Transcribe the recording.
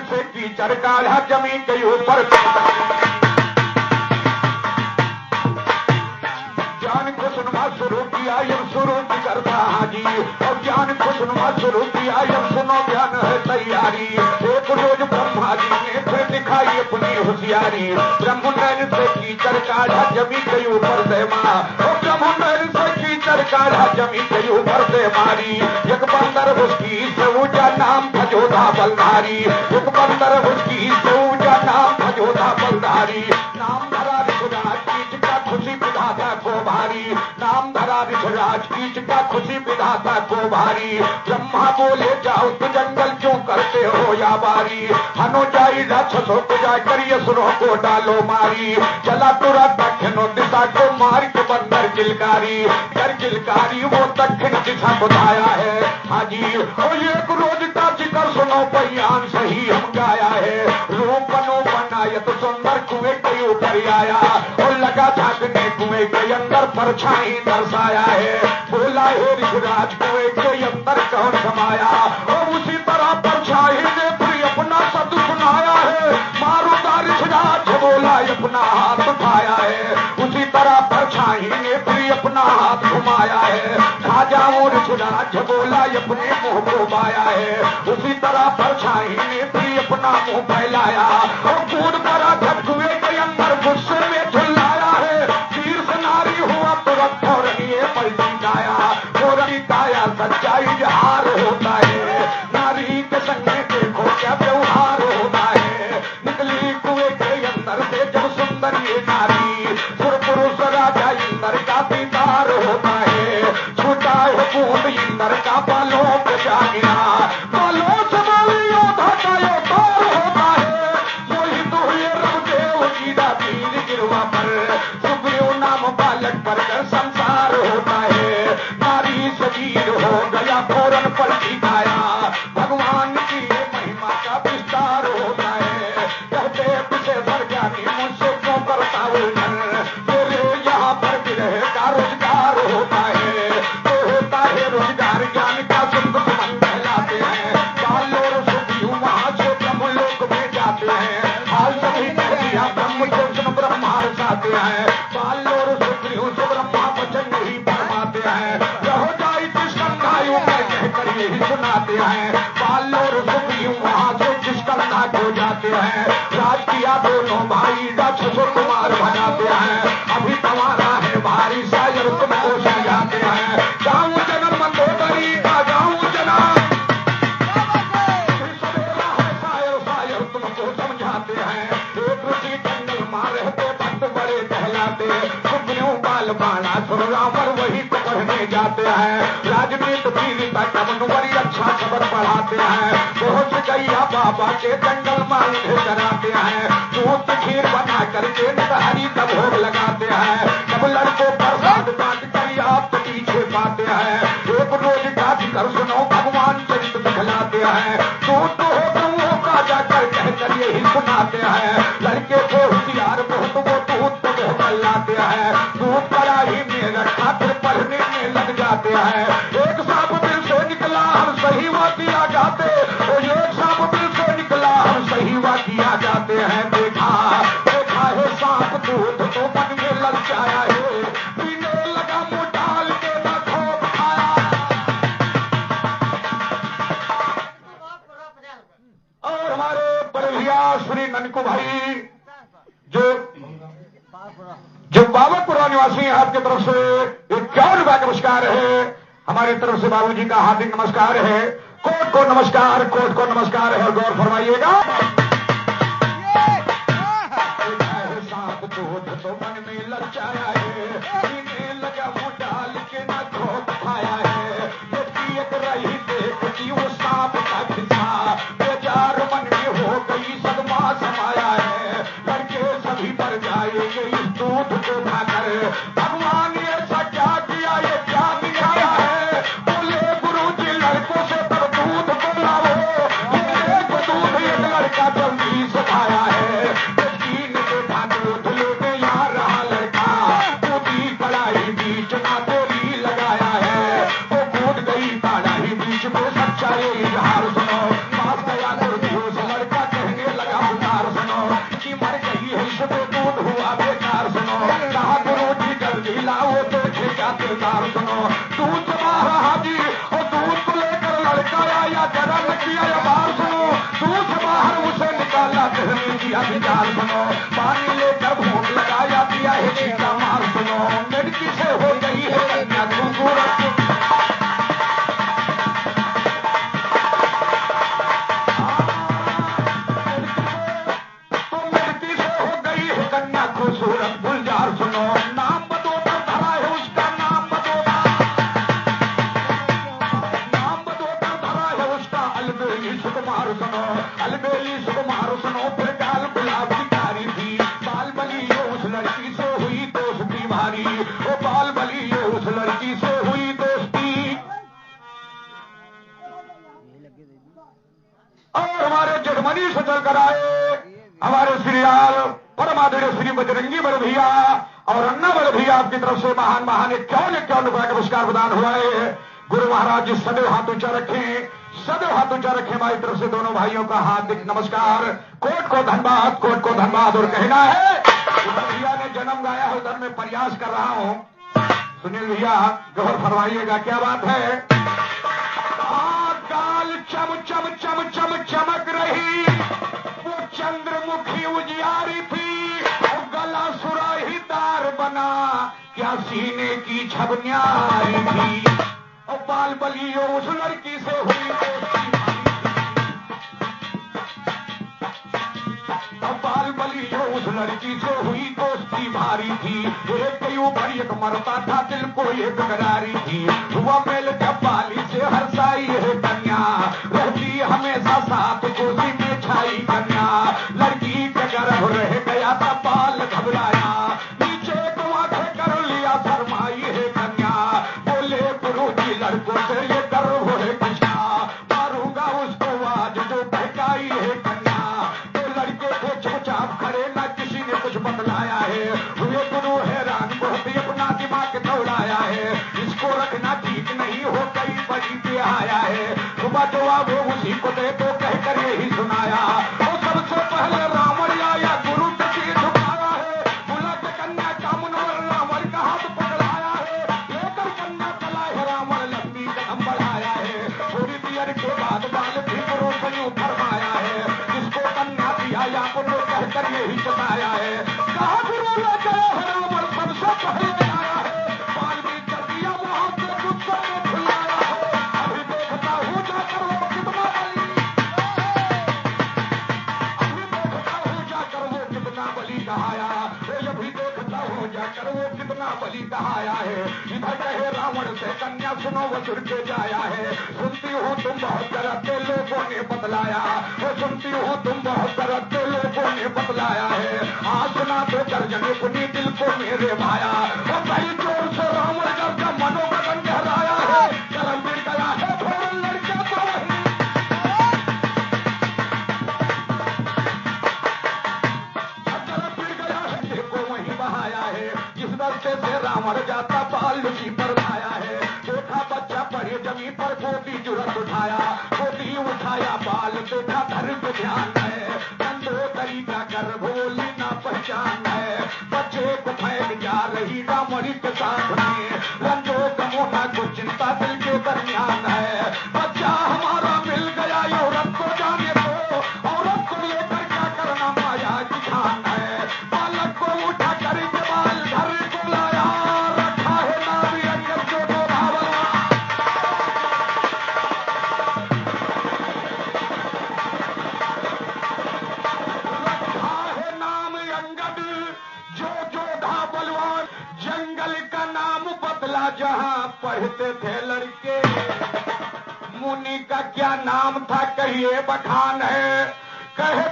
से कीचड़ काढ़ा जमीन के ऊपर। ज्ञान को सुनवा शुरू किया यम शुरू की करता हाजी, और ज्ञान को सुनवा शुरू किया यम सुनो ज्ञान है तैयारी। एक रोज ब्रह्मा जी ने फिर दिखाई अपनी होशियारी, ब्रह्म नैन से कीचड़ काढ़ा जमीन के ऊपर से माँ, और ब्रह्म नैन से कीचड़ काढ़ा जमीन के ऊपर से मारी। एक बंदर उसकी से ऊंचा नाम था जोधा बलधारी, एक बंदर उसकी से ऊंचा नाम था जोधा बलधारी। नाम धरा ऋषराज कीच का खुशी विधाता को भारी, नाम धरा ऋषराज कीच का खुशी विधाता को भारी। ब्रह्मा बोले जाओ तो जंगल क्यों करते हो या बारी, हनो जाई राक्षसों को जाकर असुरों को डालो मारी। चला तुरंत दक्षिणों दिशा को मार के बंदर किलकारी, कर किलकारी वो दक्षिण दिशा बताया है हाजी। और एक रोज का जिक्र सुनो बयान सही हम गाया है, रूप बनो बनाया तो सुंदर कुएं के ऊपर आया, और लगा झांकने कुएं के अंदर परछाई दर्शाया है। बोला हे ऋषिराज कुएं के अंदर कौन समाया, और उसी तरह परछाई ने फिर अपना शब्द सुनाया है। मारूंगा ऋषिराज बोला अपना हाथ उठाया है, उसी तरह परछाई ने फिर अपना हाथ घुमाया है। खा जाऊं ऋषिराज बोला अपने मुंह को बाया है, उसी तरह परछाई ने फिर अपना मुंह फैलाया, और कूद पड़ा धक्कुए के अंदर गुस्से में झुल्लाया है। वीर से नारी हुआ तुरंत फौरनिए पलटी काया, फौरनी काया सच्चाई हार होता है। नारी के संग में देखो क्या व्यवहार होता है, निकली कुएं के अंदर से जब सुंदर ये नारी, सुर पुरुष राजा इंद्र का दीदार होता है। छूटा है बूंद इंद्र का बालों पे जा गिरा, बालों से बाली योद्धा का योद्धार होता है। मोहित हुए रघुदेव की तीर गिरवा पर, सुग्रीव नाम बालक पर संसार होता है। नारी शरीर हो गया फौरन पलटी काया, भगवान की महिमा का विस्तार होता है। कहते विशेषर ज्ञानी मुझसे क्यों करता उल्लंघन, तेरे यहाँ पर विरह का रोजगार होता है। तो होता है रोजगार ज्ञान का सुख सुमन कहलाते हैं। बाल और सुखी वहाँ से ब्रह्म लोक में जाते हैं, हाल सभी कह दिया ब्रह्म को ब्रह्मा रसाते हैं। बाल और सुखी से ब्रह्मा वचन नहीं फरमाते हैं, रहो जाई किसकंधायु में कहकर यही सुनाते हैं। बाल और सुखी वहाँ से किसकंधा को जाते हैं, राज किया दोनों भाई राक्षसों कुमार बनाते हैं। अभी तुम्हारा है भारी शायर तुमको समझाते हैं। गाँव जन्म मंदोदरी का गाँव जन्म सवेरा है शायर शायर तुमको समझाते हैं। एक ऋषि जंगल मां रहते भक्त बड़े कहलाते, सुग्रीव बाल बाणा सुर रावण वही को पढ़ने जाते हैं। राजनीति वीरता कमनवरी अच्छा खबर पढ़ाते हैं। बहुत गैया बाबा के जंगल माल कराते हैं, दूध खीर बना करके हरी का भोग लगाते हैं। सब लड़कों प्रसाद बांट कर आप तो पीछे पाते हैं। एक रोज का जिक्र सुनो भगवान चरित दिखलाते हैं। दूध तो हो गऊ का जाकर कहकर यही सुनाते हैं। लड़के को होशियार बहुत वो दूध तो ढोकर लाते हैं, दूध कड़ाही में रखा फिर पढ़ने में लग जाते हैं। एक सांप बिल से निकला हम सही वादिया गाते, एक सांप बिल से निकला हम सही वादिया गाते हैं। देखा देखा है सांप दूध तो मन में ललचाया है, पीने लगा मुंह डाल के न खोप खाया। और हमारे बड़े भैया श्री ननकू भाई जो बाबरपुरा निवासी हैं, आपकी तरफ से 51 रुपया का पुरस्कार है। हमारी तरफ से बाबूजी का हार्दिक नमस्कार है। कोर्ट को नमस्कार, कोर्ट को नमस्कार है। गौर फरमाइएगा। सांप दूध तो मन में ललचाया है, पीने लगा मुंह डाल के न घोप खाया है। एक रही देखती वो सांप का खिंचा, बेजार मन में हो गई सदमा समाया है। लड़के सभी पर जाएंगे इस दूध को खाकर, भगवान ने ऐसा क्या किया ये क्या दिखाया है। बोले गुरु जी लड़कों से तब दूध को लाओ, एक दूध एक पुकार सुनो। दूध से बाहर हाजी और दूध को लेकर लड़का आया, जरा न किया या बाहर सुनो। दूध से बाहर उसे निकाला, कहने किया विचार सुनो। पानी लेकर भूख लगाया, दिया है सीधा मार सुनो। लड़की से हो गई है कन्या खूबसूरत, खूबसूरत गुलजार सुनो। नाम बदोदर धरा है उसका, नाम बदोदर, नाम बदोदर धरा है उसका। अलबेली सुकुमार सुनो, अलबेली सुकुमार सुनो। फिर गाल गुलाबी कारी थी, बाल बली ये उस लड़की से हुई दोस्ती भारी। वो बाल बली ये उस लड़की से हुई दोस्ती। और हमारे जर्मनी से चलकर आए हमारे श्रीलाल परमादरणीय श्री बजरंगी बड़े भैया और अन्ना बड़े भैया, आपकी तरफ से महान महान 51 रुपए का पुरस्कार प्रदान हुआ है। गुरु महाराज जी सदैव हाथ ऊंचा रखें, सदैव हाथ ऊंचा रखें। हमारी तरफ से दोनों भाइयों का हार्दिक नमस्कार, कोट को धन्यवाद, कोट को धन्यवाद। और कहना है भैया ने जन्म गाया है, उधर में प्रयास कर रहा हूं। सुनील भैया गौर फरमाइएगा, क्या बात है। काल चम चम चम चम चमक रही, वो चंद्रमुखी उजियारी थी। और गला सुराहीदार बना, क्या सीने की छबन्यारी थी। और बाल बलियो उस लड़की से हुई दोस्ती, बाल बलियो उस लड़की से हुई दोस्ती भारी थी। एक के ऊपर एक मरता था, दिल को एक करारी थी। हुआ मेल जब बाली से हरसाई है कन्या, रहती हमेशा साथ गोदी में छाई कन्या। लड़की के गर्भ रह गया था, बाल घबराया, नीचे को आंखें कर लिया शरमाई है कन्या। बोले गुरु जी लड़कों से ये गर्व है किसका, मारूंगा उसको आज जो बहकाई है कन्या। तो लड़के थे चुपचाप खड़े, ना किसी ने कुछ बतलाया है। हुए गुरु हैरान, बहुत अपना दिमाग दौड़ाया है। इसको रखना ठीक नहीं, हो गई बड़ी पे आया है। सुबह जवाब वो उसी को दे तो कहकर यही सुनाया। वो सबसे पहले रावण आया, गुरु के सिर झुकाया है। बोला कि कन्या का मुनवर, रावण का हाथ पकड़ाया है। लेकर कन्या चला है रावण, लंबी कदम बढ़ाया है। थोड़ी देर के बाद बाल भी रोशनी फरमाया है। जिसको कन्या दिया या को कहकर यही जताया है। कहा गुरु ले गए है रावण, सबसे पहले आया है। बाल भी कर दिया वहां से गुस्से में खिलाया है। अभी देखता हूँ जाकर वो कितना बली, अभी देखता हूँ जाकर वो कितना बली कहाया। अभी देखता हूँ जाकर वो कितना बली कहाया है। इधर कहे रावण से कन्या सुनो वसुर के जाया है। सुनती हूँ तुम बहुत डरते लोगों ने बतलाया, सुनती हूँ तुम बहुत डरते लोगों ने बतलाया है। आज सुना तो गर्जने पुनी दिल को मेरे भाया। और बड़ी जोर से रावण जब का मनोगगन गहराया है। करम गिर गया है, थोड़ा लड़का तो वही, करम गिर गया है, देखो वही बहाया है। जिस रास्ते से रावण जाता बाल उसी पर आया है। देखा बच्चा पड़े जमीन पर, गोदी जुरत उठाया, गोदी उठाया बाल देखा धर्म ध्यान है। कंधोदरी का कर भोली ना पहचान है। बच्चे को फैल जा रही रामड़ी के साथ में, रंजो कमोना को चिंता दिल के दरमियान है। बच्चा हमारा मिल गया, औरत को जाने दो, औरत को लेकर क्या करना माया की खान है। बालक को उठा कर के बाल घर को लाया, रखा है नाम यज्ञ जो दो धावला। रखा है नाम अंगद जो जोधा बलवान। जंगल का नाम बदला जहां पढ़ते थे लड़के। मुनि का क्या नाम था कहिए बखान है। कहे